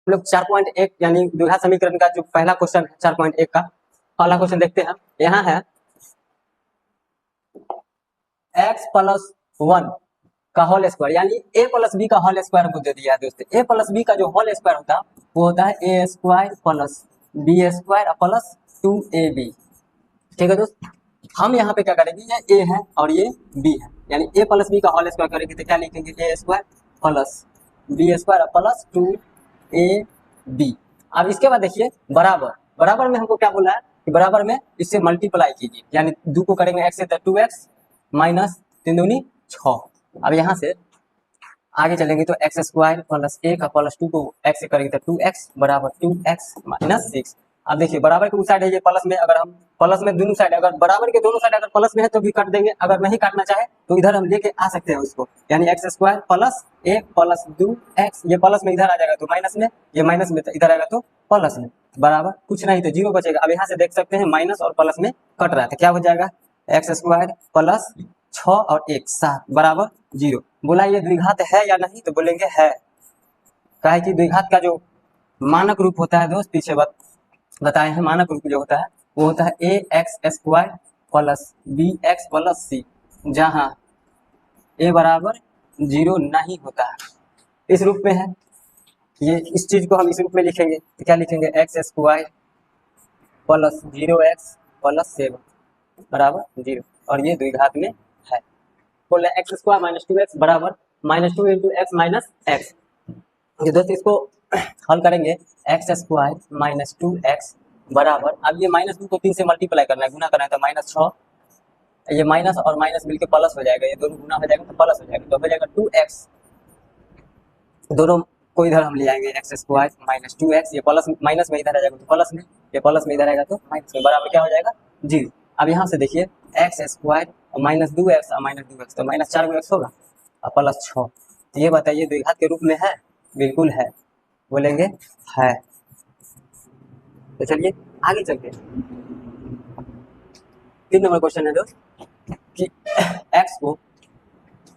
हम लोग 4.1 यानी द्विघात समीकरण का जो पहला क्वेश्चन है 4.1 का पहला क्वेश्चन देखते हैं। यहाँ है x प्लस 1 का होल स्क्वायर यानी a प्लस बी का होल स्क्वायर हमको दे दिया है दोस्तों। a प्लस बी का जो होल स्क्वायर होता है वो होता है a square plus B square plus 2ab। ठीक है दोस्त, हम यहाँ पे क्या करेंगे, ये a है और ये b है यानी a प्लस बी का होल स्क्वायर करेंगे तो क्या लिखेंगे, a square plus B square plus 2ab। अब इसके बाद देखिए बराबर, बराबर में हमको क्या बोला है कि बराबर में इससे मल्टीप्लाई कीजिए यानी 2 को करेंगे x से तो 2x माइनस 3 दूनी 6। अब यहाँ से आगे चलेंगे तो एक्स स्क्वायर प्लस ए का प्लस 2 को x से करेंगे तो 2x बराबर 2x माइनस 6। अब देखिए बराबर के उस साइड है ये प्लस में, अगर हम प्लस में दोनों साइड, अगर बराबर के दोनों साइड अगर प्लस में है तो भी काट देंगे, अगर नहीं काटना चाहे तो इधर हम लेके आ सकते हैं उसको, यानी एक्स स्क्वायर प्लस ए प्लस 2x, ये प्लस में इधर आ जाएगा तो माइनस में, ये माइनस में इधर आएगा तो प्लस में, बराबर कुछ नहीं तो 0 बचेगा। अब यहाँ से देख सकते हैं माइनस और प्लस में कट रहा है तो क्या हो जाएगा, एक्स स्क्वायर प्लस 6 और 1 7 बराबर 0। बोला ये द्विघात है या नहीं तो बोलेंगे है, काहे कि द्विघात का जो मानक रूप होता है दोस्त पीछे बताए हैं, मानक रूप जो होता है वो होता है A X square plus B X plus C, जहाँ ए बराबर 0 नहीं होता है, इस रूप में है। ये इस चीज को हम इस रूप में लिखेंगे तो क्या लिखेंगे, x square plus 0x plus 7 बराबर 0, और ये द्विघात में है। बोले एक्स स्क्वायर माइनस 2x बराबर minus 2 into x minus x. ये दोस्त इसको हल करेंगे, एक्स स्क्वायर माइनस 2x बराबर, अब ये माइनस 2 को 3 से मल्टीप्लाई करना है, गुना करना है तो माइनस 6, ये माइनस और माइनस मिलकर प्लस हो जाएगा, ये दोनों गुना हो जाएगा तो प्लस हो जाएगा, तो हो जाएगा 2x, दोनों को इधर हम ले आएंगे, एक्स स्क्वायर माइनस 2x, ये प्लस माइनस में इधर आ जाएगा तो प्लस में, ये प्लस में इधर आएगा तो माइनस में, बराबर क्या हो जाएगा 0। अब यहाँ से देखिए एक्स स्क्वायर माइनस 2x और माइनस 2x तो माइनस 4x होगा और प्लस 6, तो ये बताइए द्विघात के रूप में है, बिल्कुल है, बोलेंगे है। तो चलिए आगे चलते हैं। 3 नंबर क्वेश्चन है दोस्त कि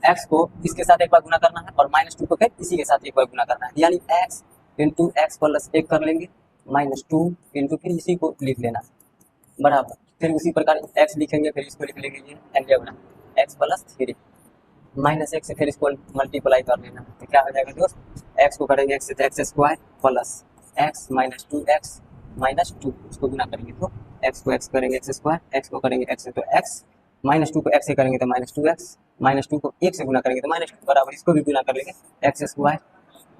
x को इसके साथ एक बार गुना करना है और माइनस 2 को फिर इसी के साथ एक बार गुना करना है, यानी x इंटू एक्स प्लस 1 कर लेंगे, माइनस 2 इंटू फिर इसी को लिख लेना बराबर, फिर उसी प्रकार x लिखेंगे, फिर इसको लिख लेंगे ये अलजेब्रा x प्लस 3 माइनस 1 से फिर इसको मल्टीप्लाई कर लेना, तो क्या हो जाएगा दोस्त, x को करेंगे x से तो x square plus x minus 2x minus 2, उसको गुना करेंगे तो x को x करेंगे x स्क्वायर, x को करेंगे x से तो x माइनस 2 को x से करेंगे तो माइनस 2x, माइनस 2 को 1 से गुना करेंगे तो माइनस 2 बराबर, इसको भी गुना कर लेंगे एक्स स्क्वायर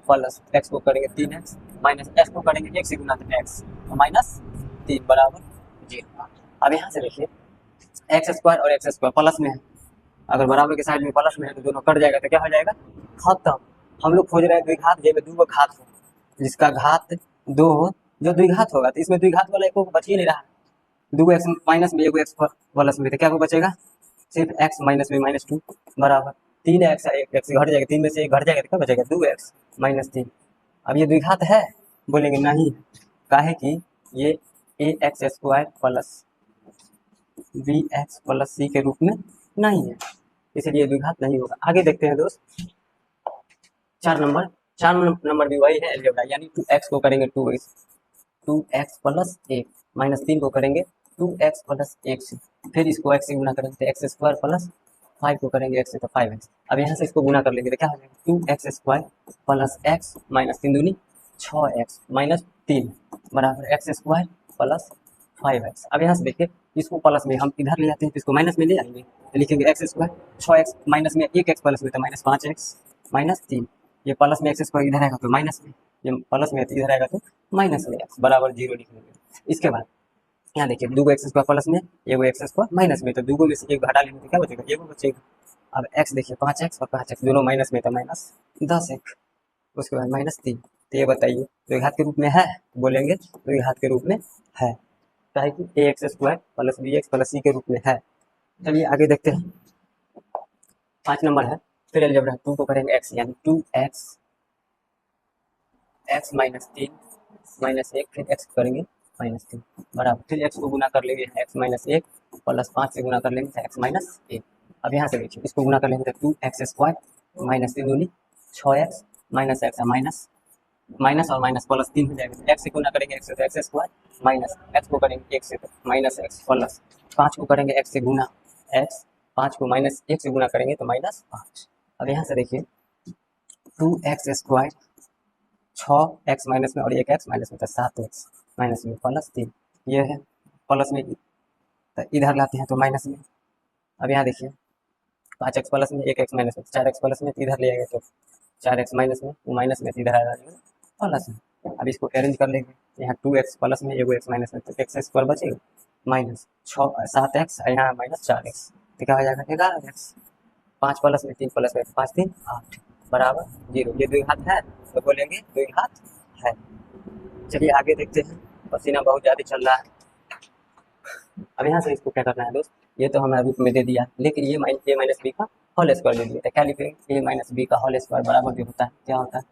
प्लस x को करेंगे 3x माइनस x को करेंगे 1 से गुना तो x माइनस 3 बराबर 0। अब यहाँ से देखिए एक्स स्क्वायर और एक्स स्क्वायर प्लस में है, अगर बराबर के साइड में प्लस में है तो दोनों कट जाएगा तो क्या हो जाएगा खत्म। हम लोग खोज रहे हैं द्विघात जब 2 का घात हो, जिसका घात 2 हो, जो द्विघात होगा तो इसमें द्विघात वाला एक को बच ही नहीं रहा, 2x माइनस में 1x प्लस में, तो क्या को बचेगा सिर्फ x माइनस में माइनस 2 बराबर 3x, 1x घट जाएगा, 3 में से 1 घट जाएगा तो क्या बचेगा 2x माइनस 3। अब ये द्विघात है, बोलेंगे नहीं, काहे कि ये A X square plus B X plus C के रूप में नहीं है, इसलिए द्विघात नहीं होगा। आगे देखते हैं दोस्त 4 नंबर भी वही है अलजेब्रा, यानी 2x को करेंगे 2x प्लस 1 माइनस 3 को करेंगे 2x प्लस 1 से, फिर इसको x से गुना करेंगे तो एक्स स्क्वायर प्लस 5 को करेंगे x से तो 5x। अब यहाँ से इसको गुना कर लेंगे तो क्या हो जाएगा 2x square plus x minus 3 दूनी 6x माइनस 3 बराबर x स्क्वायर प्लस 5x। अब यहाँ से देखिए इसको प्लस में हम इधर ले जाते हैं तो इसको माइनस में ले आएंगे तो लिखेंगे एक्स स्क्वायर 6x माइनस में 1x प्लस में तो माइनस 5x माइनस 3, ये प्लस में एक्स स्क्वायर इधर आएगा तो माइनस में, ये प्लस में इधर आएगा तो माइनस में x बराबर 0 लिख लेंगे। इसके बाद यहाँ देखिए 2 एक्स स्क्वायर प्लस में 1 एक्स स्क्वायर माइनस में, तो 2 में से 1 घटा लेंगे तो क्या बचेगा 1 बचेगा। अब x देखिए 5x और 5x दोनों माइनस में तो माइनस 10x, उसके बाद माइनस 3, तो ये बताइए द्विघात के रूप में है, बोलेंगे द्विघात के रूप में है, चाहे कि A X square plus B X plus C के रूप में है। चलिए आगे देखते हैं 5 नंबर है, फिर अलजेब्रा 2 को करेंगे x यानी 2x x माइनस 3 माइनस 1 फिर x करेंगे माइनस 3 बराबर, फिर x को गुना कर लेंगे x माइनस 1 प्लस 5 से गुना कर लेंगे तो x माइनस 1। अब यहाँ से देखिए इसको गुना कर लेंगे तो 2x स्क्वायर माइनस 3 दूनी 6x minus x minus minus और माइनस प्लस 3 हो जाएगा। एक्स से गुना करेंगे एक्स से तो एक्स स्क्वायर, माइनस एक्स को करेंगे एक्स से तो माइनस एक्स, प्लस 5 को करेंगे एक्स से गुना एक्स, 5 को माइनस 1 से गुना करेंगे तो माइनस 5। अब यहाँ से देखिए 2x स्क्वायर, 6x माइनस में और 1x माइनस में तो 7x माइनस में प्लस 3, ये है प्लस में, तो इधर लाते हैं तो माइनस में। अब यहाँ देखिए 5x प्लस में 1x माइनस में 4x प्लस में, इधर ले आएंगे तो 4x माइनस में, वो माइनस में इधर आ जाएगा प्लस में। अब इसको अरेंज कर लेंगे, यहाँ 2x प्लस में एगो x माइनस में, तो x स्क्वायर बचेगा माइनस 7x, यहाँ माइनस 4x, तो क्या हो जाएगा 11x। 5 प्लस में 3 प्लस में 5 3 8 बराबर 0। ये द्विघात है तो बोलेंगे द्विघात है। चलिए आगे देखते हैं, पसीना बहुत ज़्यादा चल रहा है। अब यहाँ से इसको क्या करना है दोस्त, ये तो हमें रूप में दे दिया, लेकिन ये ए माइनस बी का होल स्क्वायर दे दिया, तो क्या लिखेंगे ए माइनस बी का होल स्क्वायर बराबर जो होता है क्या होता है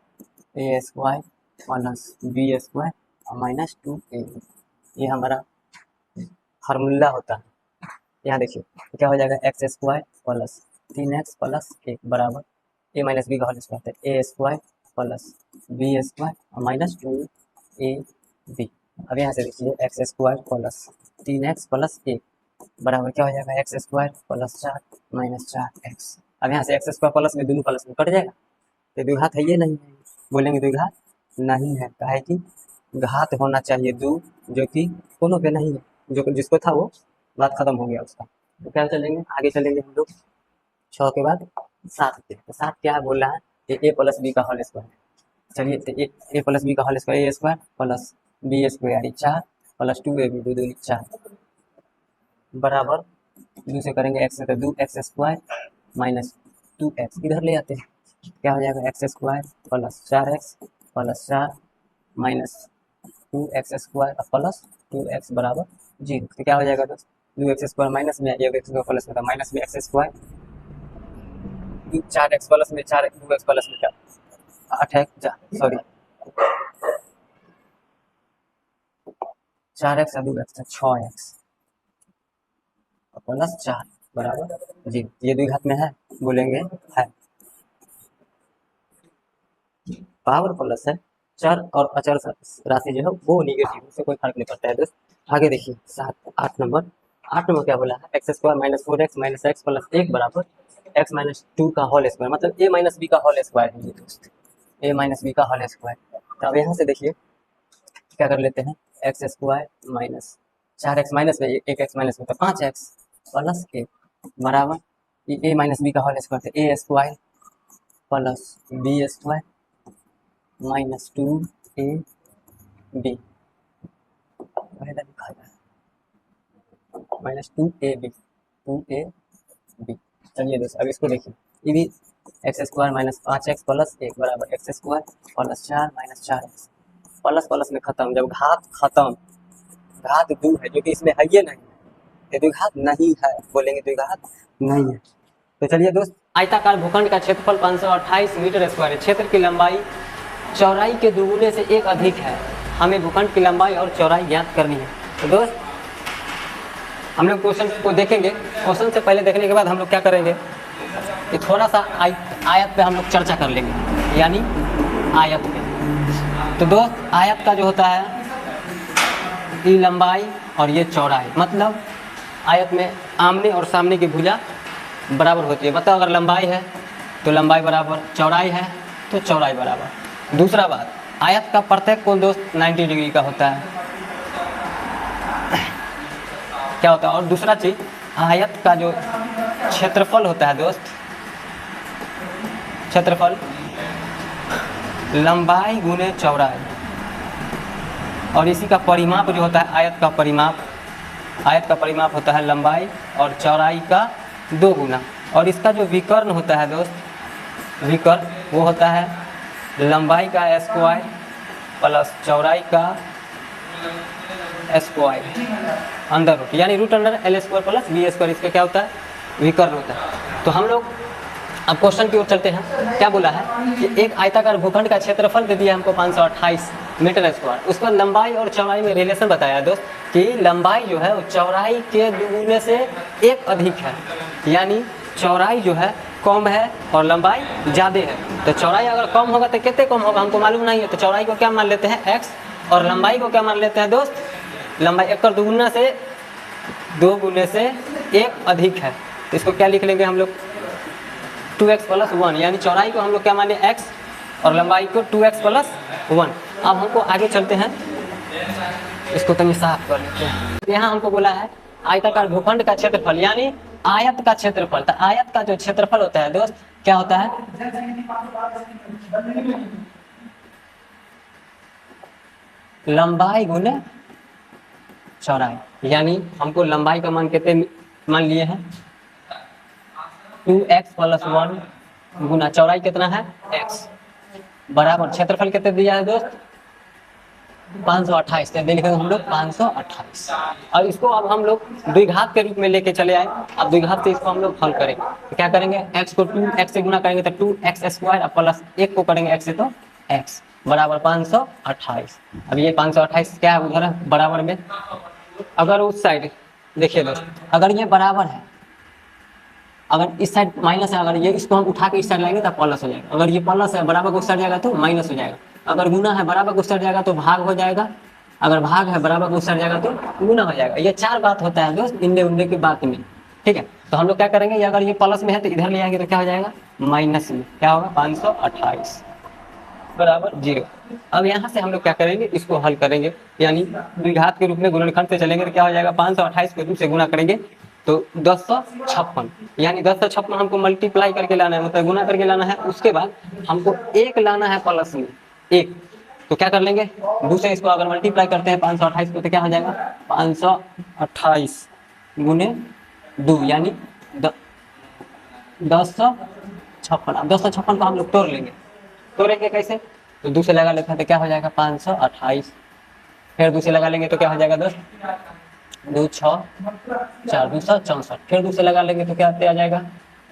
ए स्क्वायर प्लस बी स्क्वायर और माइनस 2a, ये हमारा फार्मूला होता है। यहाँ देखिए क्या हो जाएगा x square plus 3x plus 1 बराबर ए माइनस बी का होल स्क्वायर, तो A square plus B square और माइनस 2ab। अब यहाँ से देखिए x square plus 3x plus 1 बराबर क्या हो जाएगा x square plus 4 minus 4x। अब यहाँ से एक्स स्क्वायर प्लस में दोनों प्लस में कट जाएगा, तो द्विघात है ये नहीं है, बोलेंगे द्विघात नहीं है, काहे कि घात होना चाहिए दो, जो कि दोनों पे नहीं है, जो जिसको था वो बात खत्म हो गया उसका। तो क्या चलेंगे आगे चलेंगे हम लोग 6 के बाद 7 पे, तो 7 क्या बोल रहा है ए प्लस बी का होल स्क्वायर। चलिए तो ए प्लस बी का whole square A square plus B square 4 plus 2ab 2 दूनी 4 बराबर 2 से करेंगे एक्स से तो 2x स्क्वायर माइनस 2x, इधर ले आते हैं क्या हो जाएगा x square plus 4x plus 4 minus 2x square plus 2x बराबर 0, तो क्या हो जाएगा दोस्त 2x स्क्वायर माइनस में 1x स्क्वायर प्लस में था माइनस में x स्क्वायर 4x प्लस में 4 2x प्लस में 8x सॉरी 4x और 2x 6x प्लस 4 बराबर 0, ये द्विघात में है, बोलेंगे है। पावर प्लस है, चर और अचर राशि जो है वो निगेटिव, उससे कोई फर्क नहीं पड़ता है दोस्त। आगे देखिए 8 नंबर क्या बोला है x square minus 4x minus x plus 1 बराबर एक्स माइनस 2 का होल स्क्वायर, मतलब ए माइनस बी का होल स्क्वायर है ये दोस्त, ए माइनस बी का होल स्क्वायर। तो अब यहाँ से देखिए क्या कर लेते हैं x square minus 4x minus में 1x माइनस में तो 5x प्लस 1 बराबर ए माइनस बी का होल स्क्वायर, तो A square plus B square minus 2ab पहले लिखा जाए माइनस 2ab। चलिए दोस्त अब इसको देखिए, ये भी x square minus 5x plus 1 बराबर x square plus 4 minus 4x, plus plus में खत्म, जब घात खत्म, घात 2 है जो कि इसमें है ये नहीं, ये द्विघात नहीं है, बोलेंगे द्विघात नहीं है। तो चलिए दोस्त आयताकार भूखंड का क्षेत्रफल 528 मीटर स्क्वायर है, क्षेत्र की लंबाई चौड़ाई के दोगुने से 1 अधिक है, हमें भूखंड की लंबाई और चौड़ाई ज्ञात करनी है। तो दोस्त हम लोग क्वेश्चन को देखेंगे, क्वेश्चन से पहले देखने के बाद हम लोग क्या करेंगे कि थोड़ा सा आयत पे हम लोग चर्चा कर लेंगे, यानी आयत पे। तो दोस्त आयत का जो होता है ये लंबाई और ये चौड़ाई, मतलब आयत में आमने और सामने की भुजा बराबर होती है, मतलब अगर लंबाई है तो लंबाई बराबर, चौड़ाई है तो चौड़ाई बराबर। दूसरा बात आयत का प्रत्येक कोण दोस्त 90 डिग्री का होता है, क्या होता है। और दूसरा चीज आयत का जो क्षेत्रफल होता है दोस्त, क्षेत्रफल लंबाई गुने चौड़ाई, और इसी का परिमाप जो होता है आयत का परिमाप होता है लंबाई और चौड़ाई का 2 गुना, और इसका जो विकर्ण होता है दोस्त विकर्ण वो होता है लंबाई का स्क्वायर प्लस चौड़ाई का स्क्वायर अंडर रूट, यानी root under l square plus B square, इसका क्या होता है विकर्ण होता है। तो हम लोग अब क्वेश्चन की ओर चलते हैं। क्या बोला है कि एक आयताकार भूखंड का क्षेत्रफल दे दिया हमको 528 मीटर स्क्वायर, उसका लंबाई और चौड़ाई में रिलेशन बताया दोस्त कि लंबाई जो है वो चौड़ाई के दुगुने से 1 अधिक है, यानी चौड़ाई जो है कम है और लंबाई ज़्यादा है। तो चौड़ाई अगर कम होगा तो कितने कम होगा हमको मालूम नहीं है। तो चौड़ाई को क्या मान लेते हैं x और लंबाई को क्या मान लेते हैं दोस्त, लंबाई। एक कर दुगुना से 2 गुने से 1 अधिक है, तो इसको क्या लिख लेंगे हम लोग 2x + 1, यानी चौड़ाई को हम लोग क्या माने x और लंबाई को 2x + 1। अब हमको आगे चलते हैं, इसको तनी साफ कर लेते हैं। यहाँ हमको बोला है आयताकार भूखंड का क्षेत्रफल यानी आयत का क्षेत्रफल। तो आयत का जो क्षेत्रफल होता है दोस्त क्या होता है, लंबाई गुने चौड़ाई। यानी हमको लंबाई का मान कितने मान लिए हैं 2x + 1 गुना चौड़ाई कितना है x बराबर क्षेत्रफल कितने दिया है दोस्त 528। दे लिखेंगे हम लोग 528। और इसको अब हम लोग द्विघात के रूप में लेके चले आए। अब द्विघात से इसको हम लोग हल करेंगे। तो क्या करेंगे x को 2x से गुना करेंगे तो 2x² प्लस 1 को करेंगे x से तो x बराबर 528। अब ये 528 क्या है उधर है बराबर में। अगर उस साइड देखिए दोस्त, अगर ये बराबर है, अगर इस साइड माइनस है, अगर ये इसको हम उठा के इस साइड लाएंगे तो प्लस हो जाएगा। अगर ये प्लस है बराबर को उस साइड जाएगा तो माइनस हो जाएगा। अगर गुना है बराबर को उस साइड जाएगा तो भाग हो जाएगा। अगर भाग है बराबर को उस साइड जाएगा तो गुना हो जाएगा। ये 4 बात होता है दोस्त इनने उनने की बात में, ठीक है। तो हम लोग क्या करेंगे, अगर ये प्लस में है तो इधर ले आएंगे तो क्या हो जाएगा माइनस में, क्या होगा 528 बराबर 0। अब यहाँ से हम लोग क्या करेंगे, इसको हल करेंगे, यानी द्विघात के रूप में गुणनखंड से चलेंगे तो क्या हो जाएगा 528 को 2 से गुना करेंगे तो 1056, यानी 1056 हमको मल्टीप्लाई करके लाना है, मतलब गुना करके लाना है। उसके बाद हमको 1 लाना है प्लस में 1, तो क्या कर लेंगे 2 से इसको अगर मल्टीप्लाई करते हैं 528 को तो क्या हो जाएगा 528 गुने 2 यानी 1056। अब 1056 को हम लोग तोड़ लेंगे, तोड़ेंगे कैसे, तो 2 से लगा लेते हैं तो क्या हो जाएगा 528, फिर 2 से लगा लेंगे तो क्या हो जाएगा 10 2 6 4 264, फिर 2 से लगा लेंगे तो क्या आ जाएगा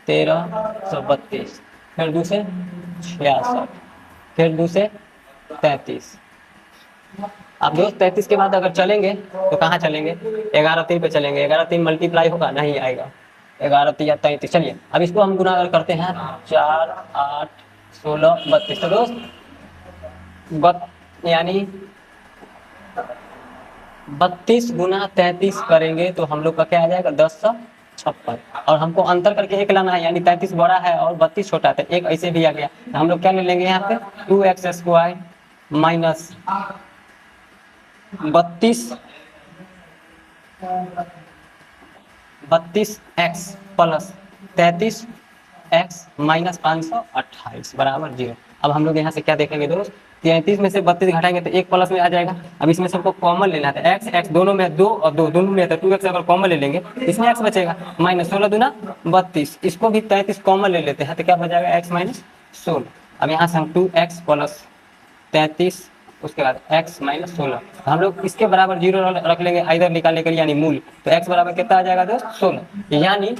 1332, फिर 2 से 66, फिर 2 से 33। अब दोस्त 33 के बाद अगर चलेंगे तो कहाँ चलेंगे 11 3 पे चलेंगे। 11 3 मल्टीप्लाई होगा नहीं आएगा, 11 3 या 33। चलिए अब इसको हम गुना अगर करते हैं 4 8 16 32, तो दोस्त यानी 32 गुना 33 करेंगे तो हम लोग का क्या आ जाएगा 1056। और हमको अंतर करके 1 लाना है, यानी 33 बड़ा है और 32 छोटा है, 1 ऐसे भी आ गया। तो हम लोग क्या ले लेंगे यहाँ पे 2x² minus 32x plus 33x minus 528 बराबर 0। अब हम लोग यहाँ से क्या देखेंगे दोस्त, 33 में से 32 घटाएंगे तो 1 प्लस में आ जाएगा। अब इसमें सबको कॉमन लेना है, x दोनों में 2 और 2 दोनों में है तो 2x अगर कॉमन ले लेंगे इसमें x बचेगा माइनस 16 दूना 32, इसको भी 33 कॉमन ले लेते हैं तो क्या बचेगा x माइनस 16। अब यहाँ से हम 2x प्लस 33 उसके बाद x माइनस 16, तो हम लोग इसके बराबर 0 रख लेंगे इधर निकालने के लिए, यानी मूल। तो x बराबर कितना आ जाएगा दोस्त 16, यानी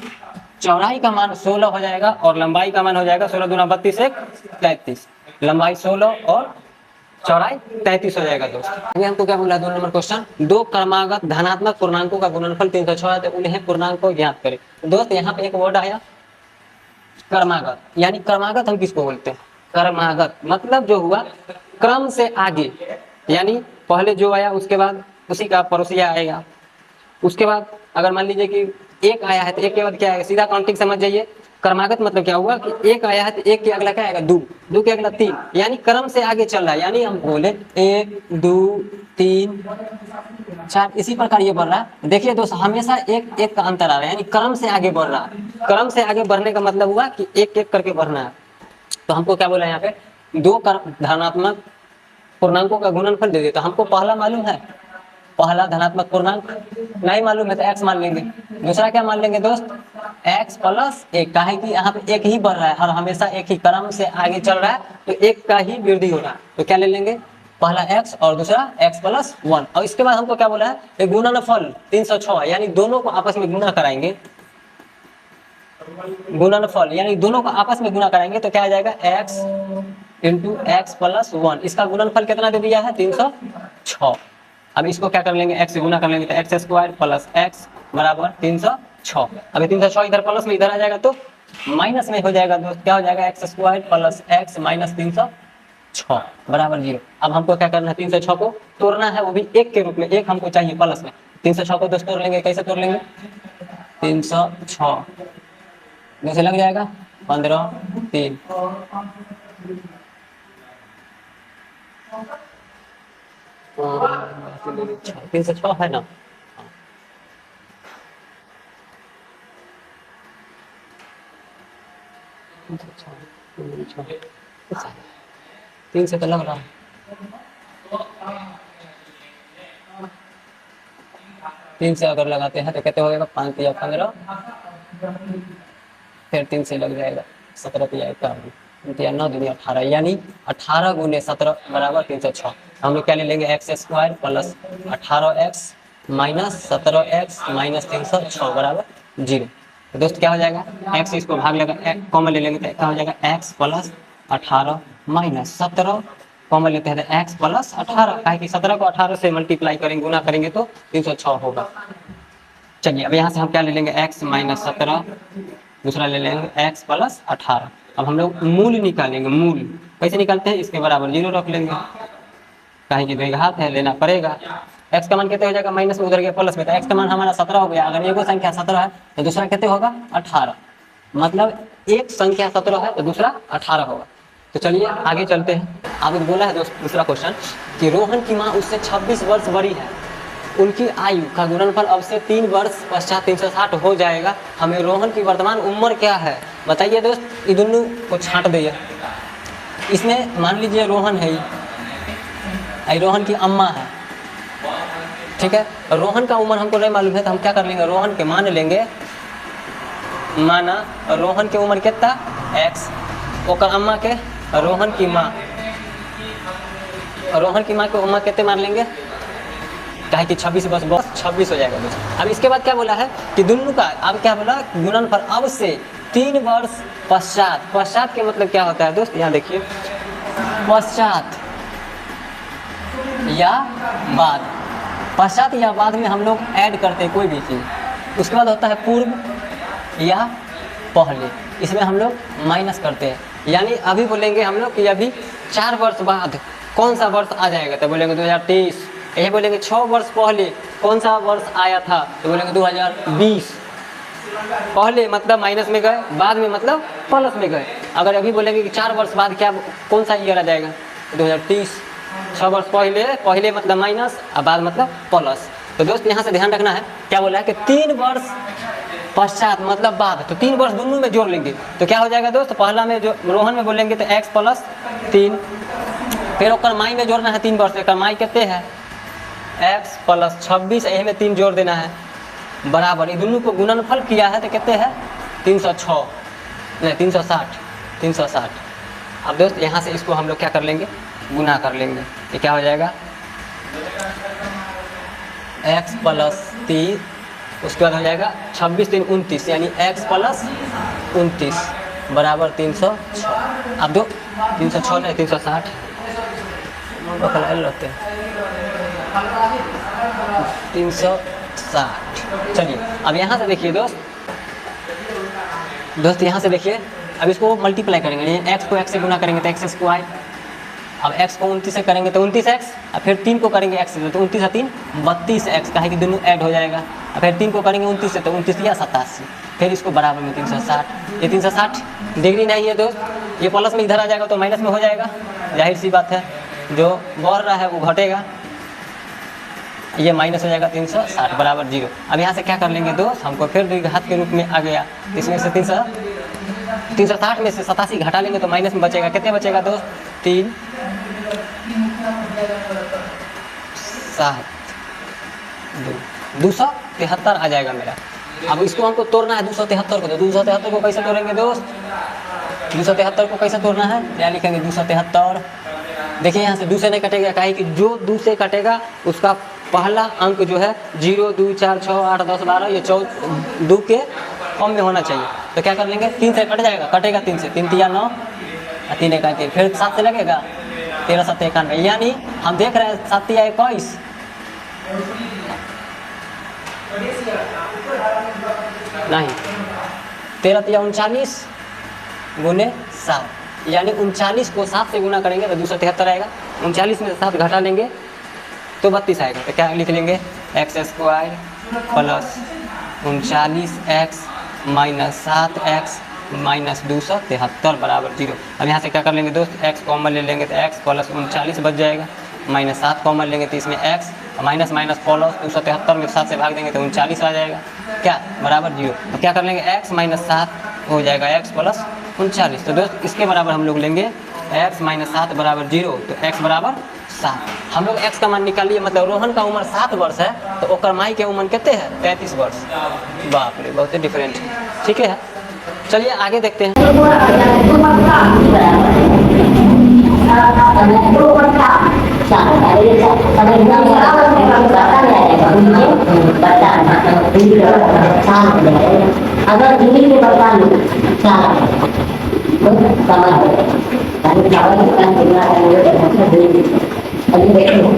चौड़ाई का मान 16 हो जाएगा और लंबाई का मान हो जाएगा 16 दूना 32 1 33, लंबाई 16 और चौड़ाई 33 हो जाएगा दोस्त। अभी हमको क्या बोला 2 नंबर क्वेश्चन, 2 क्रमागत धनात्मक पूर्णांकों का गुणनफल 306 है तो उन्हें पूर्णांक को ज्ञात करें। दोस्त यहाँ पे एक वर्ड आया क्रमागत, यानी क्रमागत हम किसको बोलते हैं क्रमागत, मतलब जो हुआ क्रम से आगे, यानी पहले जो आया उसके बाद उसी का पड़ोसिया आएगा। उसके बाद अगर मान लीजिए कि 1 आया है तो 1 के बाद क्या आएगा, सीधा काउंटिंग समझ जाइए। क्रमागत मतलब क्या हुआ कि 1 आया है तो 1 के अगला क्या आएगा 2, 2 के अगला 3, यानी क्रम से आगे चल रहा है। यानी हम बोले 1 2 3 4 इसी प्रकार ये बढ़ रहा है। देखिए दोस्त हमेशा 1 1 का अंतर आ रहा है, यानी क्रम से आगे बढ़ रहा है। क्रम से आगे बढ़ने का मतलब हुआ कि 1 1 करके बढ़ना है। तो हमको क्या बोला यहाँ पे 2 धनात्मक पूर्णांकों का गुणनफल दे दे, तो हमको पहला मालूम है, पहला धनात्मक पूर्णांक नहीं मालूम है तो x मान लेंगे। दूसरा क्या मान लेंगे दोस्त x प्लस 1, का है कि यहाँ पे 1 ही बढ़ रहा है और हमेशा 1 ही क्रम से आगे चल रहा है तो 1 का ही वृद्धि हो रहा है। तो क्या ले लेंगे पहला x और दूसरा x प्लस 1। और इसके बाद हमको क्या बोला है गुणनफल 306, यानी दोनों को आपस में गुना कराएंगे। गुणनफल यानी दोनों को आपस में गुना कराएंगे तो क्या आ जाएगा x इंटू x प्लस 1, इसका गुणनफल कितना दे दिया है 306। अब इसको क्या कर लेंगे x से गुना कर लेंगे तो x² प्लस x बराबर 306। अभी 306 इधर प्लस में इधर आ जाएगा तो माइनस में हो जाएगा दोस्त, क्या हो जाएगा x square plus x minus 306 बराबर 0। अब हमको क्या करना है, 306 को तोड़ना है, वो भी एक के रूप में, एक हमको चाहिए प्लस में। 306 को दोस्त तोड़ लेंगे, कैसे तोड़ लेंगे, 306 जैसे लग जाएगा 15 3 306 है ना, तीन से तो लग रहा, तीन से अगर लगाते हैं तो कहते होगा 5 या 15, फिर 3 से लग जाएगा 17 या 51 या 9 दुनिया 18, यानी 18 गुने 17 बराबर 306। हम लोग क्या ले लेंगे, x square plus 18x minus 17x minus 306 बराबर 0। तो दोस्त क्या हो जाएगा, x इसको भाग लगा कॉमन ले लेंगे तो क्या हो जाएगा, x प्लस 18 माइनस 17 कॉमन लेते हैं तो x प्लस 18, काहे कि 17 को 18 से मल्टीप्लाई करेंगे, गुना करेंगे तो 306 होगा। चलिए अब यहाँ से हम क्या ले लेंगे, x माइनस 17, दूसरा ले लेंगे x प्लस 18। अब हम लोग मूल निकालेंगे, मूल कैसे निकालते हैं, इसके बराबर 0 रख लेंगे, काहे कि द्विघात है लेना पड़ेगा। x का मान कितने हो जाएगा, माइनस में उधर गया प्लस में, तो x का मान हमारा 17 हो गया। अगर एगो संख्या 17 है तो दूसरा कितने होगा, 18, मतलब एक संख्या 17 है तो दूसरा 18 होगा। तो चलिए आगे चलते हैं। आपको बोला है दोस्त दूसरा क्वेश्चन कि रोहन की माँ उससे 26 वर्ष बड़ी है, उनकी आयु का गुणनफल अब से 3 वर्ष पश्चात 360 हो जाएगा, हमें रोहन की वर्तमान उम्र क्या है बताइए दोस्त। ये दोनों को छांट दिए, इसमें मान लीजिए रोहन है, ये रोहन की अम्मा है, ठीक है। रोहन का उम्र हमको नहीं मालूम है तो हम क्या कर लेंगे, रोहन के मान लेंगे, माना रोहन की उम्र कितना x, और अम्मा के रोहन की माँ, रोहन की माँ की उम्र कितने मान लेंगे, कहे कि 26 बस 26 हो जाएगा दोस्त। अब इसके बाद क्या बोला है कि दोनों का, अब क्या बोला, गुणनफल अब से 3 वर्ष पश्चात, पश्चात के मतलब क्या होता है दोस्त, यहाँ देखिए, पश्चात या बाद, पश्चात या बाद में हम लोग ऐड करते हैं कोई भी चीज़, उसके बाद होता है पूर्व या पहले, इसमें हम लोग माइनस करते हैं। यानी अभी बोलेंगे हम लोग कि अभी 4 वर्ष बाद कौन सा वर्ष आ जाएगा, तो बोलेंगे 2023। यही बोलेंगे 6 वर्ष पहले कौन सा वर्ष आया था, तो बोलेंगे 2020। पहले मतलब माइनस में गए, बाद में मतलब प्लस में गए। अगर अभी बोलेंगे कि 4 वर्ष बाद क्या कौन सा ईयर आ जाएगा, 2030। 6 वर्ष पहले, पहले मतलब माइनस और बाद मतलब प्लस। तो दोस्त यहाँ से ध्यान रखना है, क्या बोला है कि 3 वर्ष पश्चात मतलब बाद, तो 3 वर्ष दोनों में जोड़ लेंगे तो क्या हो जाएगा दोस्त, पहला में जो रोहन में बोलेंगे तो x प्लस 3, फिर ओकर माई में जोड़ना है 3 वर्ष, एक माई कितने है x प्लस 26, यही में 3 जोड़ देना है बराबर, ये दोनों को गुणनफल किया है तो कितने है 306 नहीं 360। अब दोस्त यहाँ से इसको हम लोग क्या कर लेंगे, गुना कर लेंगे, ये क्या हो जाएगा x प्लस 3, उसके बाद हो जाएगा 26 3 29, यानी x प्लस 29 बराबर 306। अब दो 306 नहीं 360 रहते हैं 360। चलिए अब यहाँ से देखिए दोस्त यहाँ से देखिए, अब इसको मल्टीप्लाई करेंगे, x को x से गुना करेंगे तो x स्क्वायर, अब x को 29 से करेंगे तो 29x, और फिर 3 को करेंगे x से तो 29 और 3 32x, कहे कि दोनों ऐड हो जाएगा, और फिर 3 को करेंगे 29 से तो 29 या 87, फिर इसको बराबर में 360। ये 360 डिग्री नहीं है दोस्त, ये प्लस में इधर आ जाएगा तो माइनस में हो जाएगा, जाहिर सी बात है, जो बढ़ रहा है वो घटेगा, ये माइनस हो जाएगा 360 बराबर 0। अब यहाँ से क्या कर लेंगे दोस्त, हमको फिर द्विघात के रूप में आ गया, इसमें से 360 में से 87 घटा लेंगे तो माइनस में बचेगा, कितने बचेगा दोस्त 3 7 273 आ जाएगा मेरा। अब इसको हमको तोड़ना है 273 को, तो 273 को कैसे तोड़ेंगे दोस्त, 273 को कैसे तोड़ना है, क्या लिखेंगे 273। देखिए यहाँ से 2 से नहीं कटेगा, काहे कि जो 2 से कटेगा उसका पहला अंक जो है 0 2 4 6 8 10 12, ये 2 के कम में होना चाहिए, तो क्या कर लेंगे 3 से कट जाएगा, कटेगा 3 से, 3 3 9 3 1 3, फिर 7 से लगेगा 13 7 91, यानी हम देख रहे हैं 7 या 21 नहीं 13 तिया 39 गुने 7, यानी 39 को 7 से गुना करेंगे तो 273 आएगा। 39 में 7 घटा लेंगे तो 32 आएगा। तो क्या लिख लेंगे, x square plus 39x minus 7x minus 273 बराबर 0। अब यहाँ से क्या कर लेंगे दोस्त, x कॉमन ले लेंगे तो x प्लस 39 बच जाएगा, माइनस 7 कॉमन लेंगे तो इसमें x माइनस माइनस प्लस 273 में 7 से भाग देंगे तो 39 आ जाएगा, क्या बराबर 0। तो क्या कर लेंगे, x माइनस 7 हो जाएगा x प्लस 39। तो दोस्त इसके बराबर हम लोग लेंगे x माइनस 7 बराबर 0, तो x बराबर 7। हम लोग x का मान निकालिए, मतलब रोहन का उम्र 7 वर्ष है तो ओकर माई के उम्र कितने है, 33 वर्ष। बाप रे, बहुत ही डिफरेंट। ठीक है, चलिए आगे देखते हैं। अगर दिल्ली में बता लो अभी देखो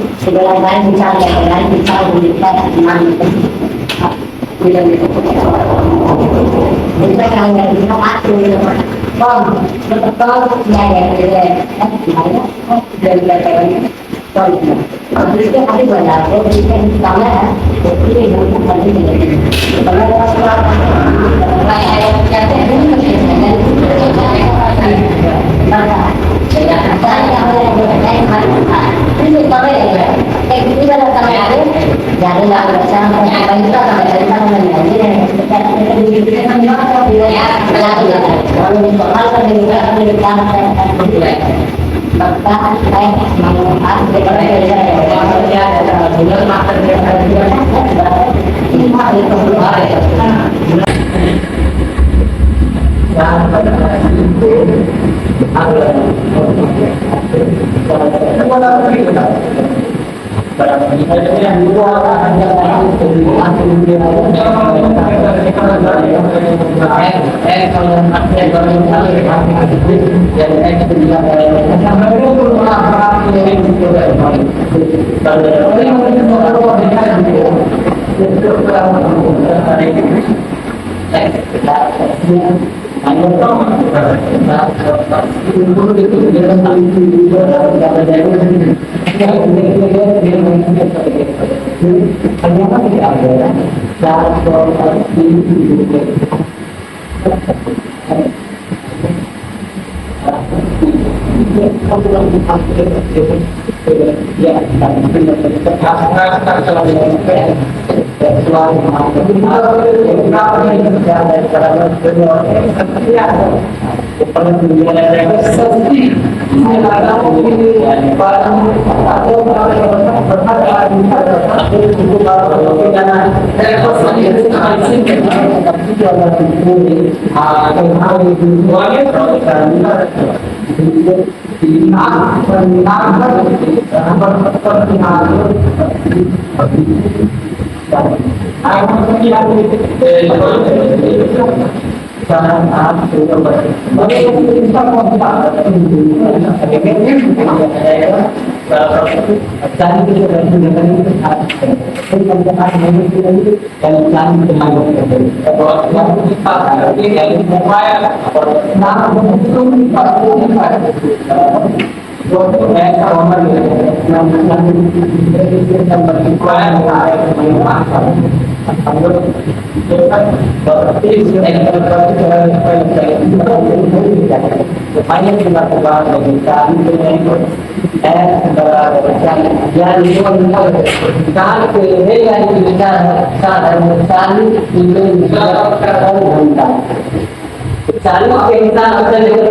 चालू के इंसान अपने लेकर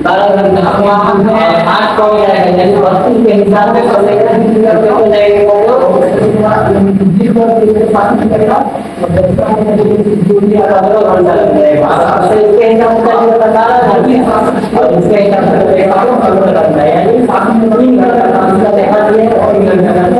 12 घंटा 8 को जाएगा, यानी 32 के हिसाब से कर लेगा, हो जाएगा इसके हिसाब से बता रहा है, इसके हिसाब से यानी 3 घंटा काम का देखा दिया और 3 घंटा